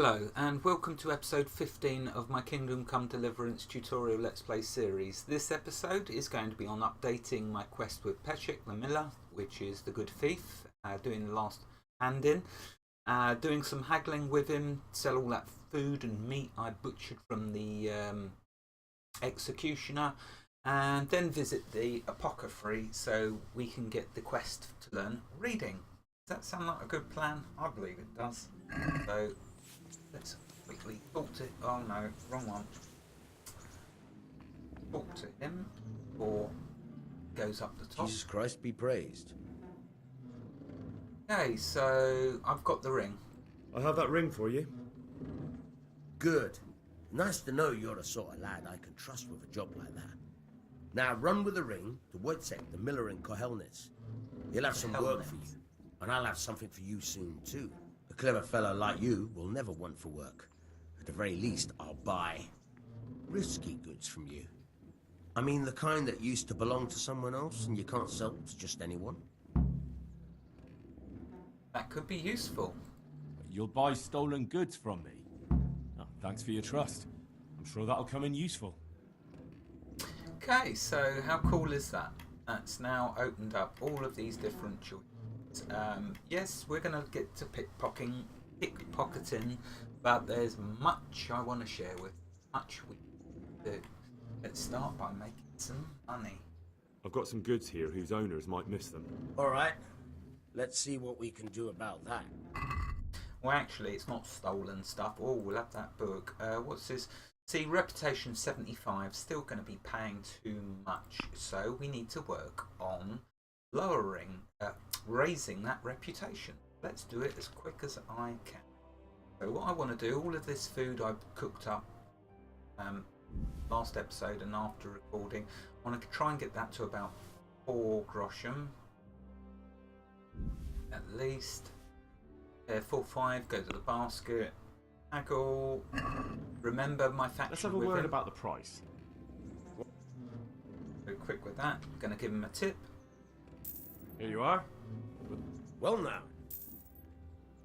Hello and welcome to episode 15 of my Kingdom Come Deliverance tutorial Let's Play series. This episode is going to be on updating my quest with Peshek the Miller, which is the good thief, doing the last hand in, doing some haggling with him, sell all that food and meat I butchered from the executioner, and then visit the apothecary so we can get the quest to learn reading. Does that sound like a good plan? I believe it does. So let's quickly talk to... Oh no, wrong one. Talk to him, or goes up the top. Jesus Christ be praised. Okay, so I've got the ring. I have that ring for you. Good. Nice to know you're the sort of lad I can trust with a job like that. Now run with the ring to Rattay, the miller in Kohelnis. He'll have some work for you, and I'll have something for you soon too. A clever fellow like you will never want for work. At the very least, I'll buy risky goods from you. I mean the kind that used to belong to someone else and you can't sell to just anyone. That could be useful. You'll buy stolen goods from me. Oh, thanks for your trust. I'm sure that'll come in useful. Okay, so how cool is that? That's now opened up all of these different choices. Yes, we're going to get to pickpocketing, but there's much I want to share with. Much we do. Let's start by making some money. I've got some goods here whose owners might miss them. All right. Let's see what we can do about that. Well, actually, it's not stolen stuff. Oh, we'll have that book. What's this? See, reputation 75, still going to be paying too much. So we need to work on raising that reputation. Let's do it as quick as I can. So what I want to do, all of this food I've cooked up last episode and after recording, I want to try and get that to about 4 groschen. At least. 4-5, go to the basket. Haggle. Remember my faction. Let's have a word about the price. Go quick with that. Going to give him a tip. Here you are. Well now.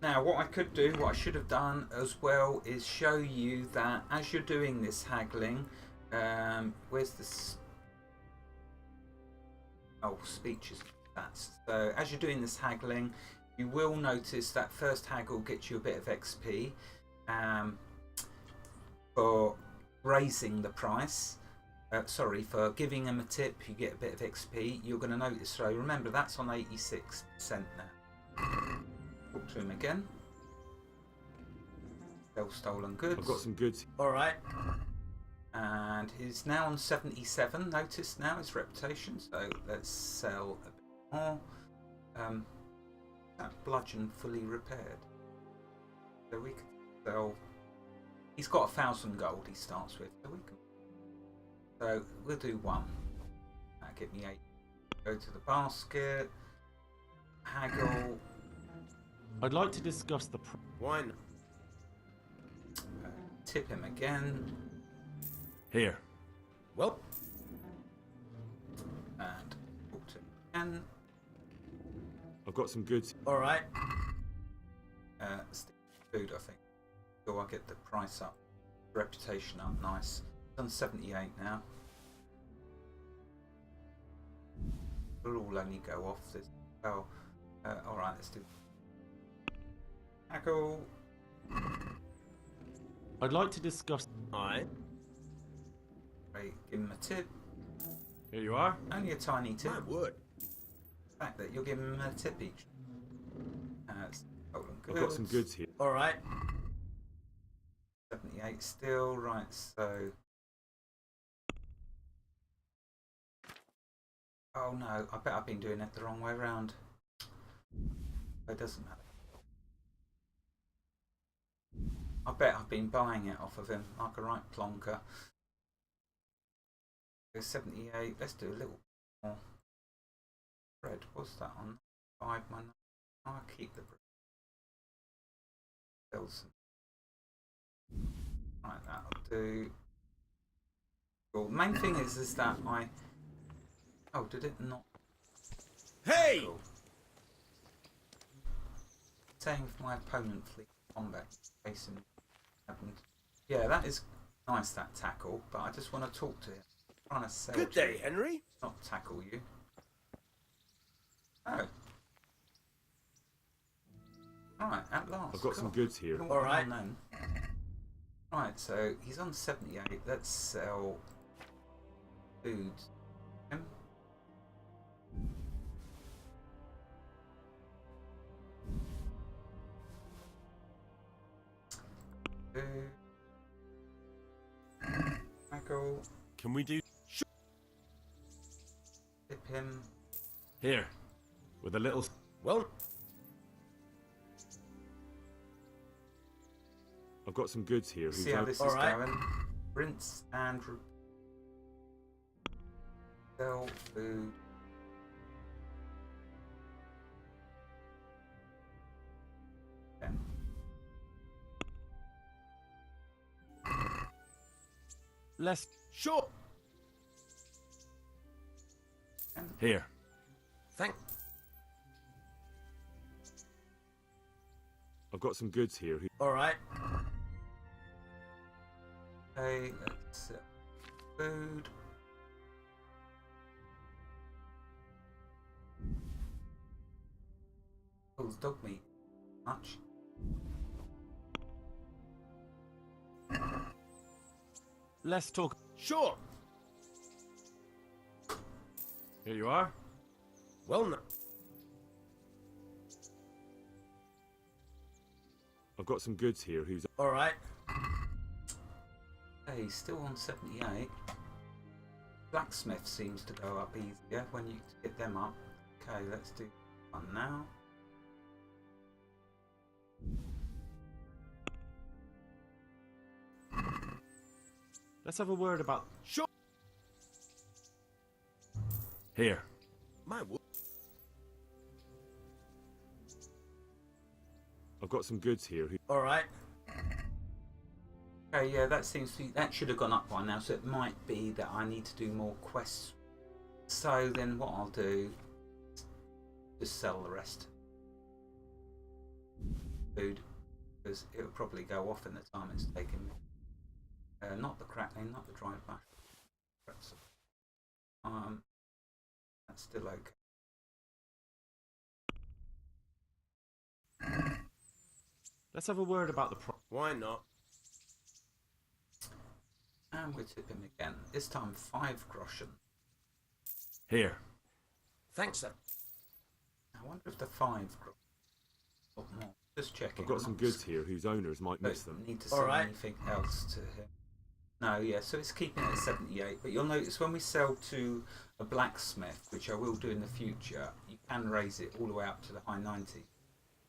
Now what I could do, what I should have done as well, is show you that as you're doing this haggling, where's this? Oh, speeches. That's so. As you're doing this haggling, you will notice that first haggle gets you a bit of XP for raising the price. Sorry, for giving him a tip, you get a bit of XP. You're going to notice, so remember that's on 86% now. Talk to him again. Sell stolen goods. I've got some goods. All right. And he's now on 77. Notice now his reputation. So let's sell a bit more. That bludgeon fully repaired. So we can sell. He's got 1,000 gold. He starts with. So we can. So we'll do 1. That'll get me 8. Go to the basket. Haggle. I'd like to discuss the Why not? Tip him again. Here. Well. And talk to him again. I've got some goods. All right. Stick food, I think. So I get the price up. Reputation up nice. Done 78 now. It'll all only go off this. Oh, alright, let's do. Haggle. I'd like to discuss. Aye. Right, give him a tip. Here you are. Only a tiny tip. I would. The fact that you'll give him a tip each. Stolen goods. I've got some goods here. All right. 78 still, right, so. Oh no, I bet I've been doing it the wrong way around. It doesn't matter. I bet I've been buying it off of him like a right plonker. So 78, let's do a little more. Bread, what's that on? 5 my. I'll keep the bread. Right, that'll do. Cool. Main thing is that I. Oh, did it not? Hey! Cool. Saying if my opponent fleet combat facing Yeah, that is nice, that tackle, but I just want to talk to him. I'm trying to sell Good to day, you, Henry. not tackle you. Oh. Right, at last. I've got some God. goods here. All Alright. Right, so he's on 78. Let's sell food. Him. Food. Michael. Can we do... Tip him. Here. With a little... Well, I've got some goods here. See how this is Alright. going. Rinse and sell food. Yeah. Less... sure. Here. Thank. I've got some goods here. All right. Okay, let's sell food. Oh, it's dog meat. Much. Let's talk... Sure. Here you are. Well, no. I've got some goods here. Who's All right. Hey, he's still on 78. Blacksmith seems to go up easier when you get them up. Okay, let's do one now. Let's have a word about... Sure. Here. My word. I've got some goods here. All right. Okay, yeah, that seems to be, that should have gone up by now, so it might be that I need to do more quests. So then what I'll do is just sell the rest. Food, because it'll probably go off in the time it's taken me. Not the crackling, not the dried mash. That's still okay. Let's have a word about the... Why not? And we tip him again. This time 5 groschen. Here. Thanks, sir. I wonder if the 5 groschen or more. Just checking. I've got some goods here whose owners might miss them. Need to sell anything else to him. No, yeah, so it's keeping it at 78, but you'll notice when we sell to a blacksmith, which I will do in the future, you can raise it all the way up to the high 90s.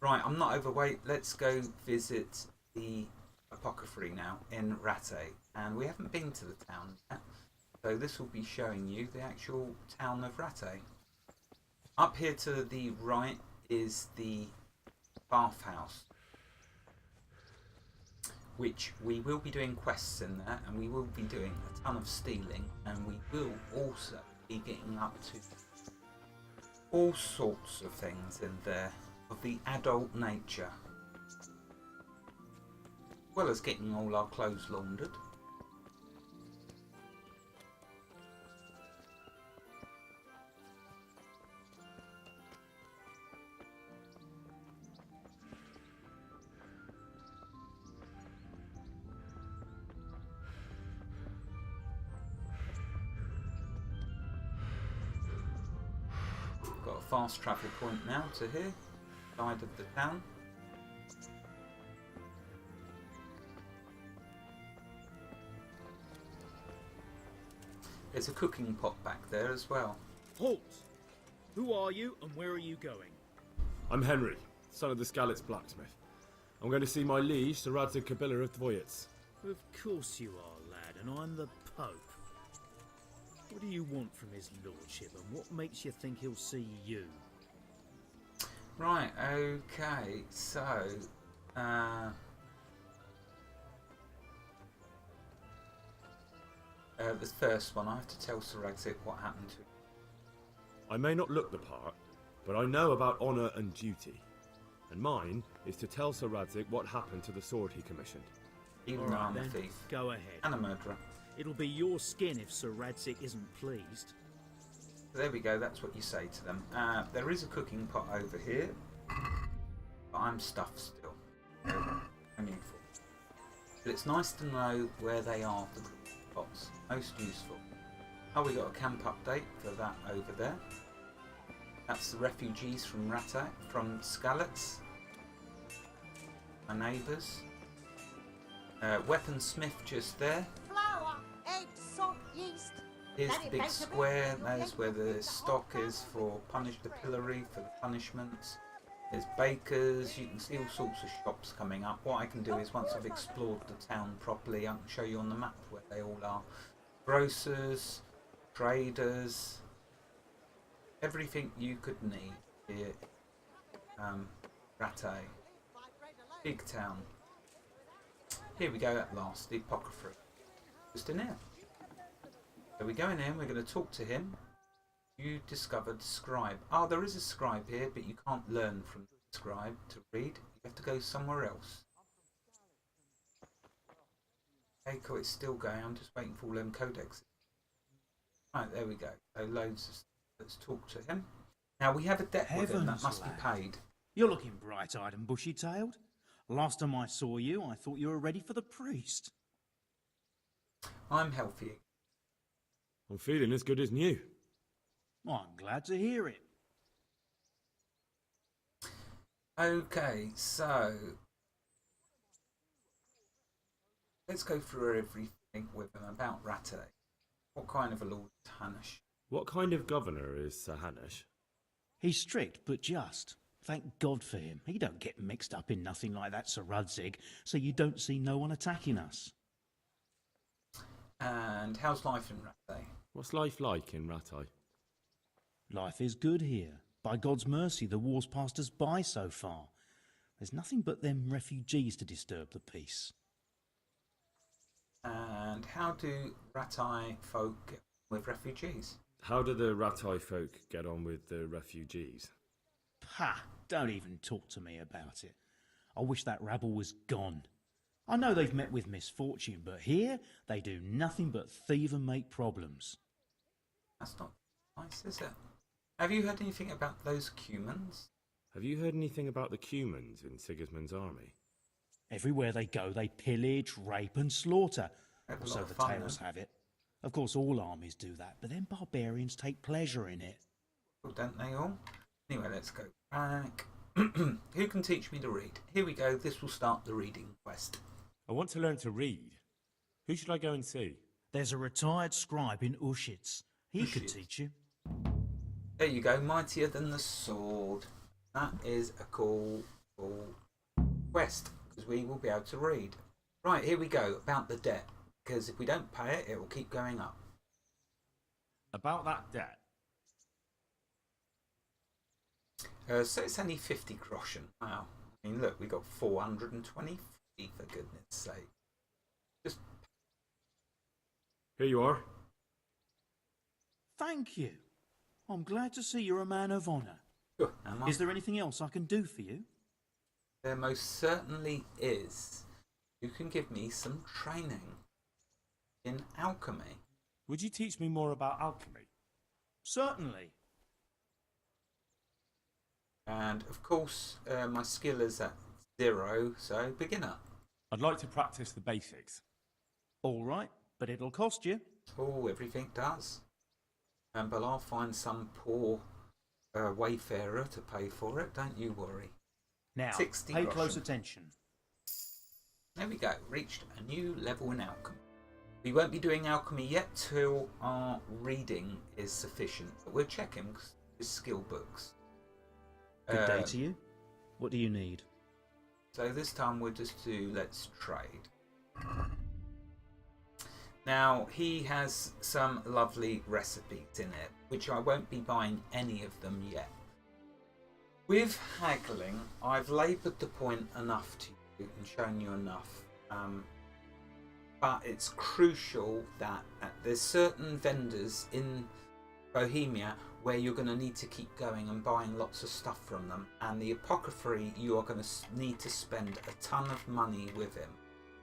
Right, I'm not overweight. Let's go visit the apothecary now in Rattay, and we haven't been to the town yet, so this will be showing you the actual town of Rattay. Up here to the right is the bathhouse, which we will be doing quests in there, and we will be doing a ton of stealing, and we will also be getting up to all sorts of things in there of the adult nature, as well as getting all our clothes laundered. Got a fast travel point now to here, side of the town. There's a cooking pot back there as well. Halt! Who are you and where are you going? I'm Henry, son of the Skalitz blacksmith. I'm going to see my liege, Sir Rattay Kabila of Dvoyets. Of course you are, lad, and I'm the Pope. What do you want from his lordship, and what makes you think he'll see you? Right, okay, so the first one, I have to tell Sir Rattay what happened to him. I may not look the part, but I know about honour and duty. And mine is to tell Sir Rattay what happened to the sword he commissioned. Even All though right, I'm a then. thief. Go ahead. And a murderer. It'll be your skin if Sir Radzik isn't pleased. There we go, that's what you say to them. There is a cooking pot over here. But I'm stuffed still. I'm in full. But it's nice to know where they are, the cooking pots. Most useful. Oh, we got a camp update for that over there. That's the refugees from Rattay, from Skalitz. My neighbours. Weaponsmith just there. Flour, eggs, salt, yeast. Here's the big square. There's where the stock is for the pillory, for the punishments. There's bakers. You can see all sorts of shops coming up. What I can do is, once I've explored the town properly, I can show you on the map where they all are. Grocers, traders, everything you could need here. Rattay. Big town. Here we go at last, the Apothecary. Just in here. So we go in here and we're going to talk to him. You discovered scribe. Ah, there is a scribe here, but you can't learn from the scribe to read. You have to go somewhere else. Okay, cool, it's still going. I'm just waiting for all them codexes. Right, there we go. So loads of stuff. Let's talk to him. Now we have a debt with him that must be paid. You're looking bright-eyed and bushy-tailed. Last time I saw you, I thought you were ready for the priest. I'm healthy. I'm feeling as good as new. I'm glad to hear it. Okay, so let's go through everything with him about Rattay. What kind of a lord is Hanish? What kind of governor is Sir Hanish? He's strict but just. Thank God for him. He don't get mixed up in nothing like that, Sir Radzig, so you don't see no one attacking us. And how's life in Rattay? What's life like in Rattay? Life is good here. By God's mercy, the war's passed us by so far. There's nothing but them refugees to disturb the peace. And how do Rattay folk get on with refugees? How do the Rattay folk get on with the refugees? Ha! Don't even talk to me about it. I wish that rabble was gone. I know they've met with misfortune, but here they do nothing but thieve and make problems. That's not nice, is it? Have you heard anything about those Cumans? Have you heard anything about the Cumans in Sigismund's army? Everywhere they go, they pillage, rape and slaughter. Have a So lot of the fun, tales then. have it. Of course, all armies do that, but then barbarians take pleasure in it. Well, don't they all? Anyway, let's go back. Who can teach me to read? Here we go. This will start the reading quest. I want to learn to read. Who should I go and see? There's a retired scribe in Ushitz. He could Ushitz. teach you. There you go. Mightier than the sword. That is a cool quest, because we will be able to read. Right, here we go. About the debt. Because if we don't pay it, it will keep going up. About that debt. So it's only 50 groschen. Wow. I mean, look, we got 420, for goodness sake. Just Here you are. Thank you. I'm glad to see you're a man of honour. am I? Is there anything else I can do for you? There most certainly is. You can give me some training in alchemy. Would you teach me more about alchemy? Certainly. And of course, my skill is at 0, so beginner. I'd like to practice the basics. All right, but it'll cost you. Oh, everything does. But I'll find some poor wayfarer to pay for it, don't you worry. Now, 60 pay groschen. close attention. There we go, reached a new level in alchemy. We won't be doing alchemy yet till our reading is sufficient, but we're checking his skill books. Good day to you. What do you need? So this time we'll just do let's trade. Now he has some lovely recipes in it, which I won't be buying any of them yet. With haggling, I've laboured the point enough to you and shown you enough. But it's crucial that there's certain vendors in Bohemia where you're going to need to keep going and buying lots of stuff from them, and the apothecary, you are going to need to spend a ton of money with him.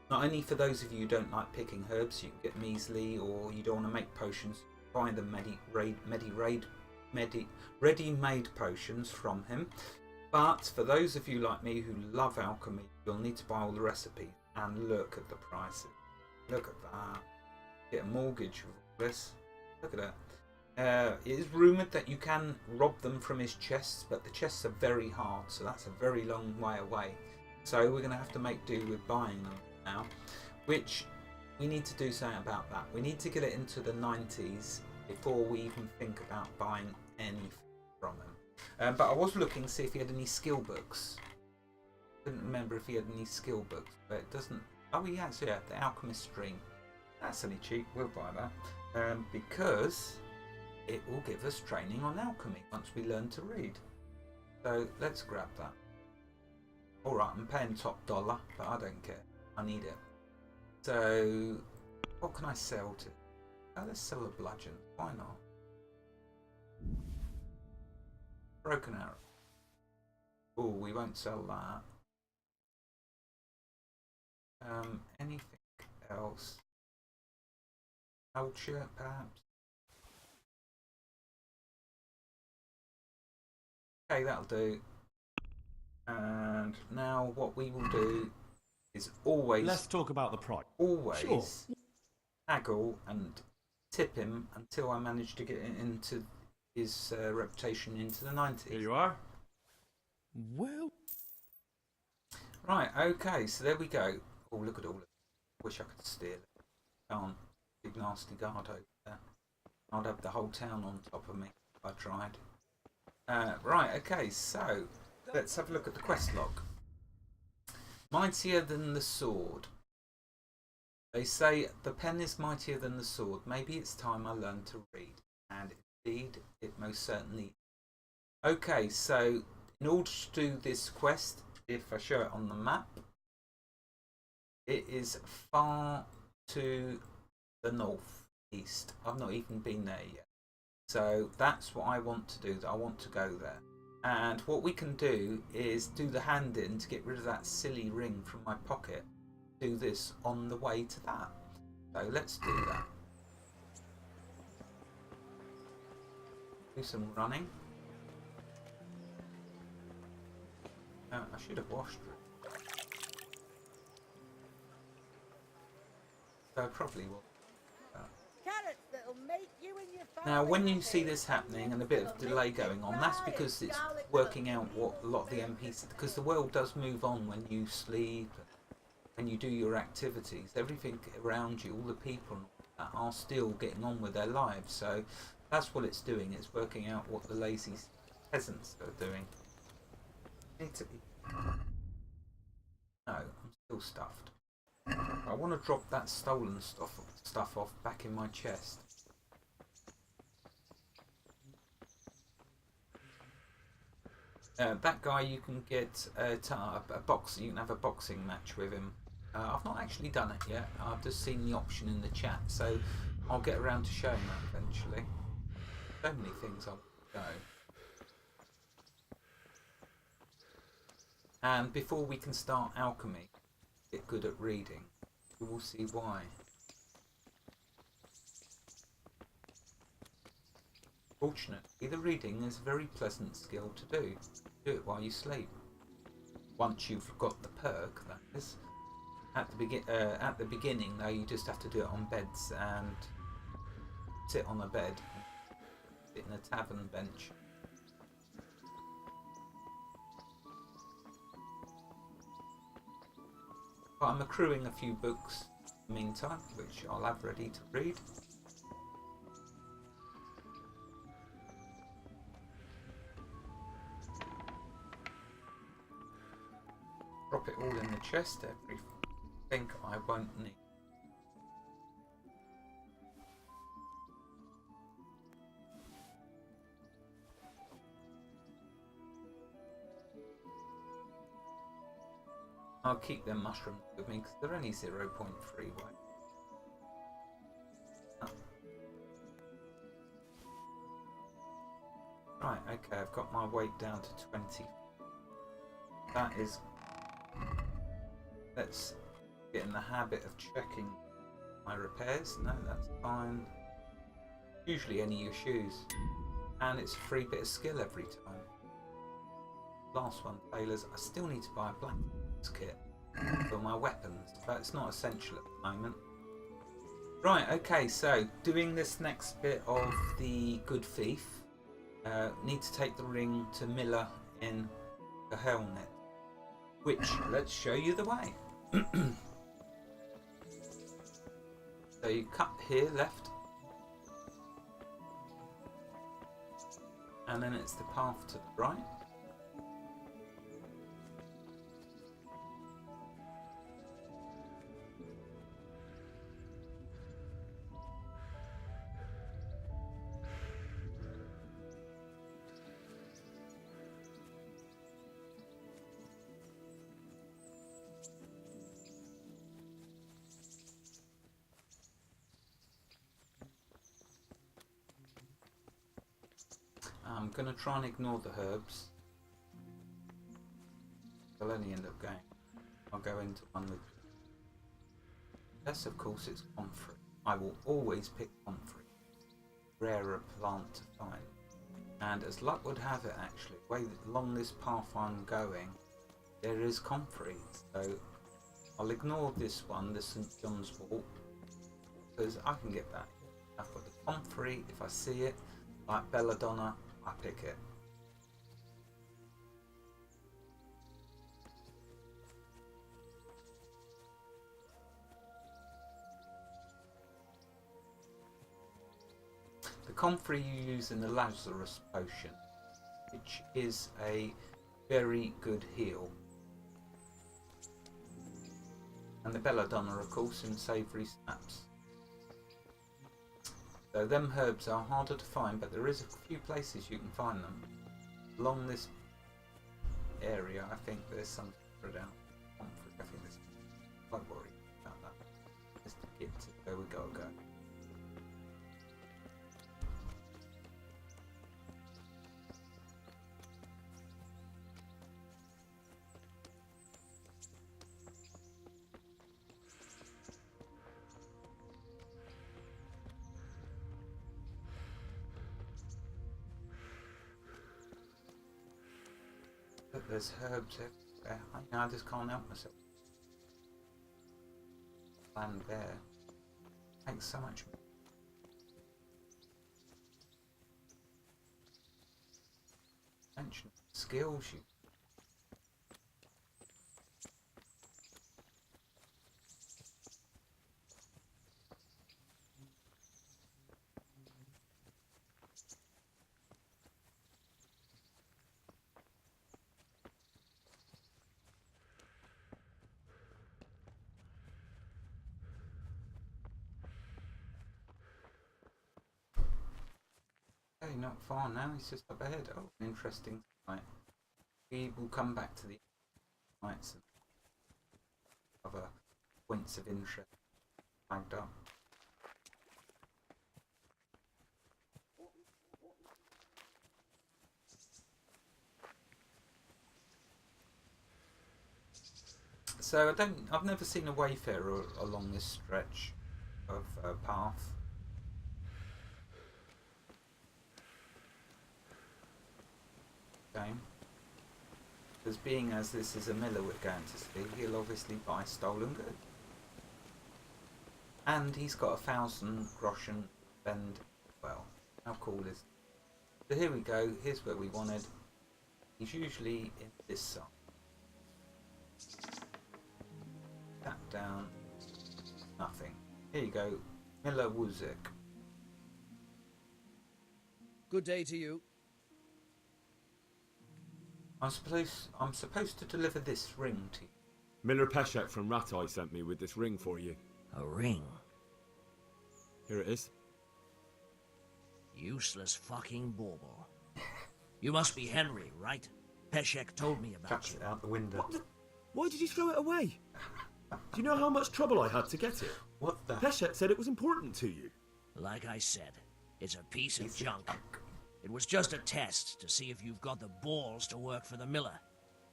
Not only for those of you who don't like picking herbs, you can get measly, or you don't want to make potions, buy the ready-made potions from him. But for those of you like me who love alchemy, you'll need to buy all the recipes. And look at the prices. Look at that. Get a mortgage with all this. Look at that. It is rumoured that you can rob them from his chests, but the chests are very hard, so that's a very long way away. So we're going to have to make do with buying them now, which we need to do something about that. We need to get it into the 90s before we even think about buying anything from him. But I was looking to see if he had any skill books. Couldn't remember if he had any skill books, but it doesn't. Oh, he has, yeah, the Alchemist Stream. That's only cheap. We'll buy that because it will give us training on alchemy once we learn to read. So let's grab that. All right, I'm paying top dollar, but I don't care. I need it. So what can I sell to? Oh, let's sell a bludgeon. Why not? Broken arrow. Oh, we won't sell that. Anything else? Culture, perhaps? Okay, that'll do. And now what we will do is always... Let's talk about the price. Always Sure. haggle and tip him until I manage to get into his reputation into the 90s. Here you are. Well... Right, okay, so there we go. Oh, look at all of it. Wish I could steal it. Can't. Big nasty guard over there. I'd have the whole town on top of me if I tried. Right, okay, so let's have a look at the quest log. Mightier than the sword. They say the pen is mightier than the sword. Maybe it's time I learned to read. And indeed, it most certainly is. Okay, so in order to do this quest, if I show it on the map, it is far to the northeast. I've not even been there yet. So that's what I want to do. I want to go there. And what we can do is do the hand in to get rid of that silly ring from my pocket. Do this on the way to that. So let's do that. Do some running. I should have washed it. So I probably will. Carrots that'll make you and your Now, family when you happy. see this happening and a bit of delay going on, that's because it's working out what a lot of the NPCs, because the world does move on when you sleep, when you do your activities. Everything around you, all the people are still getting on with their lives. So that's what it's doing. It's working out what the lazy peasants are doing. Need to be... No, I'm still stuffed. I want to drop that stolen stuff off back in my chest. That guy, you can get a box. You can have a boxing match with him. I've not actually done it yet. I've just seen the option in the chat, so I'll get around to showing that eventually. So many things I'll go. And before we can start alchemy, get good at reading. We will see why. Fortunately, the reading is a very pleasant skill to do. Do it while you sleep. Once you've got the perk, that is. At the beginning, though, you just have to do it on beds and sit on a bed, sit in a tavern bench. But I'm accruing a few books in the meantime, which I'll have ready to read. Drop it all in the chest, everything I won't need. I'll keep them mushrooms with me because they're only 0.3 weight. Oh. Right, okay, I've got my weight down to 20. That is... Let's get in the habit of checking my repairs. No, that's fine. Usually any of your shoes. And it's a free bit of skill every time. Last one, tailors. I still need to buy a black kit for my weapons, but it's not essential at the moment. Right, okay, so doing this next bit of the Good Thief, need to take the ring to Miller in the Helmet, which, let's show you the way. So you cut here, left, and then it's the path to the right. I'm going to try and ignore the herbs. I'll only end up going. I'll go into one with. Yes, of course, it's comfrey. I will always pick comfrey. Rarer plant to find. And as luck would have it, actually, along this path I'm going, there is comfrey. So I'll ignore this one, the St. John's Walk, because I can get that. I've got the comfrey. If I see it, like belladonna, I pick it. The comfrey you use in the Lazarus potion, which is a very good heal. And the belladonna, of course, in savoury snaps. So them herbs are harder to find, but there is a few places you can find them. Along this area, I think there's some spread out. I think there's quite worried about that. Just to get to where we gotta go. But there's herbs everywhere. I just can't help myself. Land there. Takes so much attention. Skills you. Not far now, he's just up ahead. Oh, an interesting sight. We will come back to the lights and other points of interest flagged up. So I've never seen a wayfarer along this stretch of path. Because being as this is a miller we're going to see, he'll obviously buy stolen goods. And he's got 1,000 groschen spend. Well, how cool is it? So here we go, here's where we wanted. He's usually in this side. Tap down. Nothing. Here you go. Miller Wuzik. Good day to you. I'm supposed to deliver this ring to you. Miller Peshek from Rattay sent me with this ring for you. A ring? Here it is. Useless fucking bauble. You must be Henry, right? Peshek told me about Chucks you. it out the window. Why did you throw it away? Do you know how much trouble I had to get it? What the? Peshek said it was important to you. Like I said, it's a piece of junk. It was just a test to see if you've got the balls to work for the miller.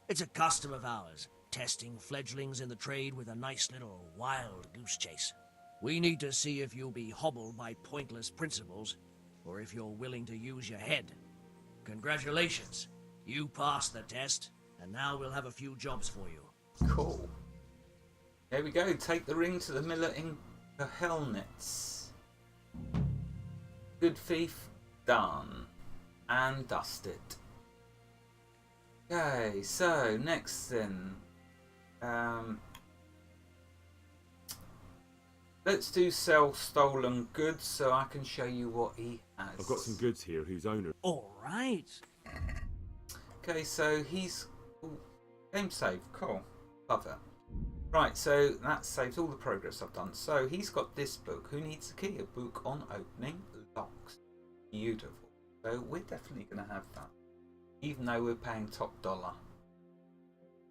It's a custom of ours. testing fledglings in the trade with a nice little wild goose chase. We need to see if you'll be hobbled by pointless principles, or if you're willing to use your head. Congratulations. You passed the test, and now we'll have a few jobs for you. Cool. There we go. Take the ring to the miller in the Helnets. Good thief, done. And dusted. Okay, so next then. Let's do sell stolen goods so I can show you what he has. I've got some goods here whose owner... All right. Okay, so he's... Ooh, game save, cool. Love it. Right, so that saves all the progress I've done. So he's got this book. Who needs a key? A book on opening locks. Beautiful. So we're definitely going to have that. Even though we're paying top dollar.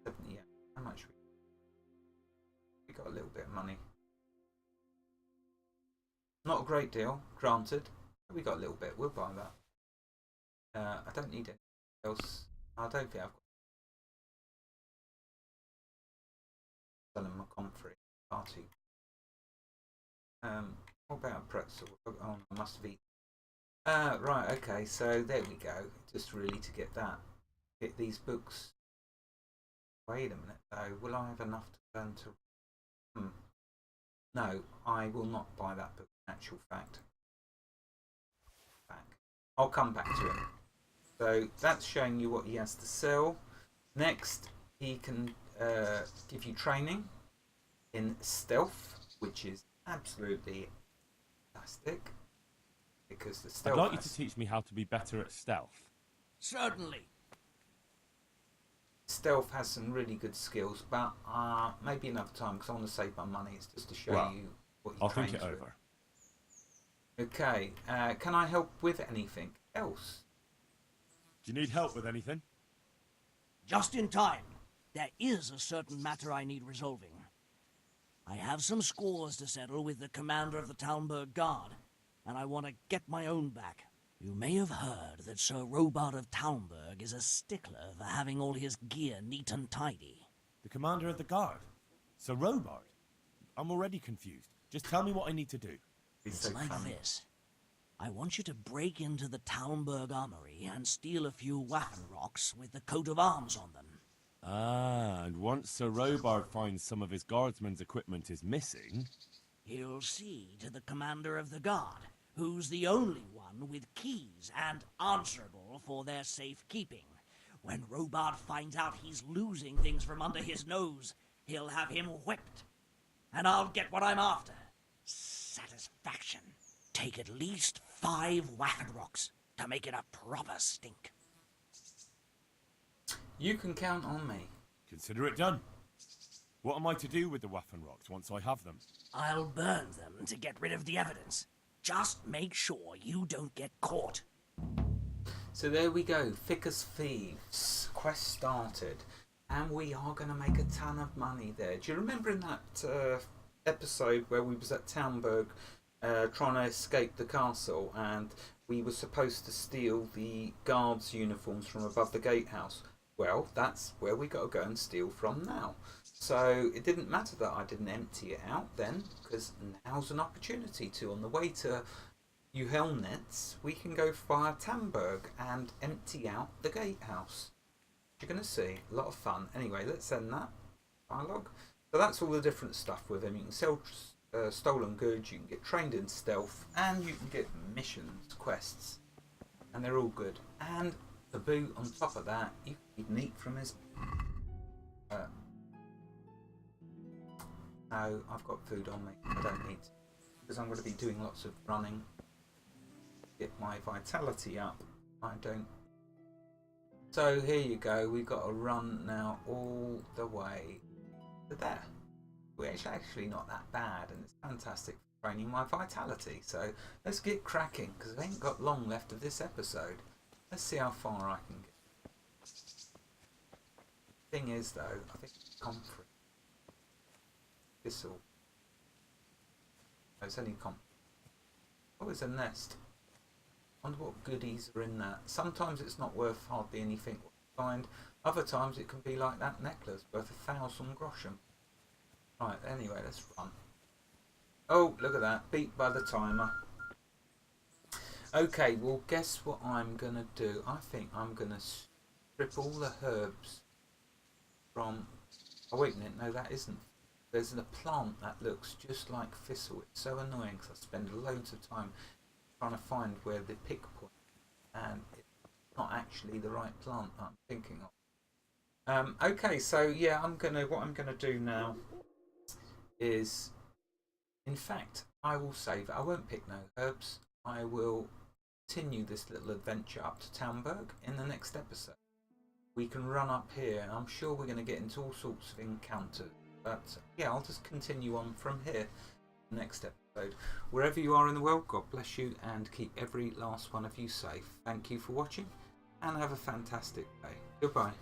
70, yeah. How much? We got a little bit of money. Not a great deal, granted. We got a little bit. We'll buy that. I don't need anything else. I don't think I've got. Selling my comfrey. Far too. What about a pretzel? Oh, I must have eaten. Right, okay, so there we go. Just really to get that. Get these books. Wait a minute though. Will I have enough to turn to? No, I will not buy that book. In actual fact. I'll come back to it. So that's showing you what he has to sell. Next, he can give you training in stealth, which is absolutely fantastic. Because the stealth. I'd like you to teach me how to be better at stealth. Certainly. Stealth has some really good skills, but maybe another time because I want to save my money. It's just to show you what you I'll think it over. Okay, can I help with anything else? Do you need help with anything? Just in time. There is a certain matter I need resolving. I have some scores to settle with the commander of the Talmberg Guard, and I want to get my own back. You may have heard that Sir Robard of Talmberg is a stickler for having all his gear neat and tidy. The commander of the guard? Sir Robard? I'm already confused. Just tell me what I need to do. It's like this. I want you to break into the Talmberg armory and steal a few Waffenrocks with the coat of arms on them. Ah, and once Sir Robard finds some of his guardsmen's equipment is missing... He'll see to the commander of the guard, who's the only one with keys and answerable for their safekeeping. When Robard finds out he's losing things from under his nose, he'll have him whipped. And I'll get what I'm after. Satisfaction. Take at least 5 Waffenrocks to make it a proper stink. You can count on me. Consider it done. What am I to do with the Waffenrocks once I have them? I'll burn them to get rid of the evidence. Just make sure you don't get caught. So there we go, Thick as Thieves. Quest started. And we are going to make a ton of money there. Do you remember in that episode where we was at Talmberg trying to escape the castle and we were supposed to steal the guards' uniforms from above the gatehouse? Well, that's where we got to go and steal from now. So it didn't matter that I didn't empty it out then, because now's an opportunity to. On the way to Helnets, we can go via Talmberg and empty out the gatehouse. You're going to see a lot of fun. Anyway, let's end that dialogue. So that's all the different stuff with him. You can sell stolen goods, you can get trained in stealth, and you can get missions, quests, and they're all good. And the boot on top of that, you can eat meat from his. No, I've got food on me. I don't need to, because I'm going to be doing lots of running. Get my vitality up. I don't. So here you go. We've got to run now all the way to there, which is actually not that bad, and it's fantastic for training my vitality. So let's get cracking, because I ain't got long left of this episode. Let's see how far I can get. Thing is, though, I think comfrey. This'll. Oh, it's only Oh, it's a nest. Wonder what goodies are in that. Sometimes it's not worth hardly anything to find. Other times it can be like that necklace worth 1,000 groschen. Right, anyway, let's run. Oh, look at that. Beat by the timer. Okay, well, guess what I'm going to do? I think I'm going to strip all the herbs from... Oh, wait a minute. No, that isn't. There's a plant that looks just like thistle. It's so annoying because I spend loads of time trying to find where the pick point is, and it's not actually the right plant that I'm thinking of. Okay, so yeah, what I'm gonna do now is, in fact, I will save it. I won't pick no herbs. I will continue this little adventure up to Townburg in the next episode. We can run up here, and I'm sure we're going to get into all sorts of encounters. But yeah, I'll just continue on from here next episode. Wherever you are in the world, God bless you and keep every last one of you safe. Thank you for watching and have a fantastic day. Goodbye.